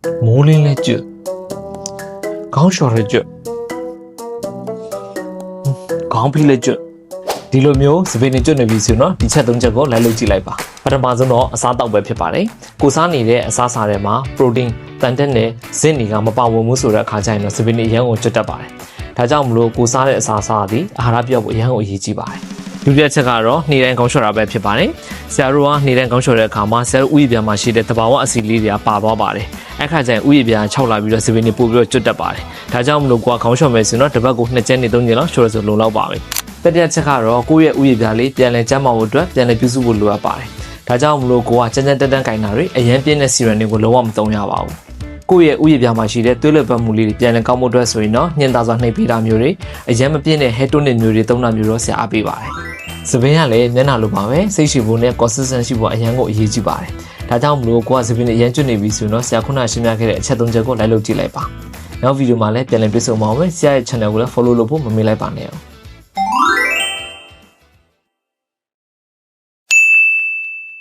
မိုးလင်းလဲကျွတ်ခေါင်းလျှော်လဲကျွတ်ခေါင်းဖိလဲကျွတ်ဒီလိုမျိုးစပင်းနေကျွတ်နေပြီဆိုတော့ဒီချက်၃ချက်ကိုလိုက်လုပ်ကြည့်လိုက်ပါပထမဆုံးတော့အစားတောက်ပဲဖြစ်ပါတယ်ကိုစားနေတဲ့အစားအစာတွေမှာပရိုတင်းတန်တက်နဲ့ဇစ်တွေကမပါဝင်မှုဆိုတဲ့အခါကျရင်တော့စပင်းနေအရန်ကိုကျွတ်တတ်ပါတယ်ဒါကြောင့်မလို့ကိုစားတဲ့အစားအစာသည်အာဟာရပြောက်ဖို့အရန်ကိုအရေးကြီးပါတယ်ဒုတိယချက်ကတော့နှီးတိုင်းကောင်းလျှော်တာပဲဖြစ်ပါတယ်ဆရာတို့ကနှီးတိုင်းကောင်းလျှော်တဲ့အခါမှာဆရာတို့ဥယျာဉ်ပြန်မှာရှိတဲ့တဘာဝအစီလေးတွေကပါသွားပါတယ်အဲ့ခါကျရင်ဥယျာဉ်ပြန်6လာပြီးတော့စပင်းနေပို့ပြီးတော့ကျွတ်တတ်ပါတယ်ဒါကြောင့်မလို့ကိုကခေါင်းလျှော်မယ်ဆိုတော့တစ်ပတ်ကို2ချက်နဲ့3ချက်လောက်လျှော်ရဆိုလုံလောက်ပါပဲတတိယချက်ကတော့ကိုယ့်ရဲ့ဥယျာဉ်ပြန်လေးပြန်လည်ကျန်းမာဖို့အတွက်ပြန်လည်ပြုစုဖို့လိုအပ်ပါတယ်ဒါကြောင့်မလို့ကိုကကြမ်းကြမ်းတက်တက်ကင်တာတွေအရင်ပြည့်တဲ့စီရန်တွေကိုလုံးဝမသုံးရပါဘူးကိုယ့်ရဲ့ဥယျာဉ်ပြန်မှာရှိတဲ့သွေးလွှတ်ပတ်မှုလေးတွေပြန်လည်ကောင်းဖို့အတွက်ဆိုရင်တော့ညှင်သာစွာနှိပ်ပေးတာမျိုးတွေအရင်မပြည့်တဲ့ဟဲတိုနစ်မျိုးတွေသုံးတာမျိုးတော့ဆရာအားပေးပါတယ်စပင်းကလည်းမျက်နှာလိုပါပဲစိတ်ရှိဖို့နဲ့ consistent ရှိဖို့အရင်ကိုအရေးကြီးပါတယ်ဒါကြောင့်မလို့ကိုကစပင်းနဲ့အရင်ကျွတ်နေပြီဆိုတော့ဆရာခုနရှင်းပြခဲ့တဲ့အချက်၃ချက်ကိုလိုက်လုပ်ကြည့်လိုက်ပါနောက်ဗီဒီယိုမှာလည်းပြန်လည်တွေ့ဆုံပါအောင်မယ်ဆရာရဲ့ channel ကိုလည်း follow လုပ်ဖို့မမေ့လိုက်ပါနဲ့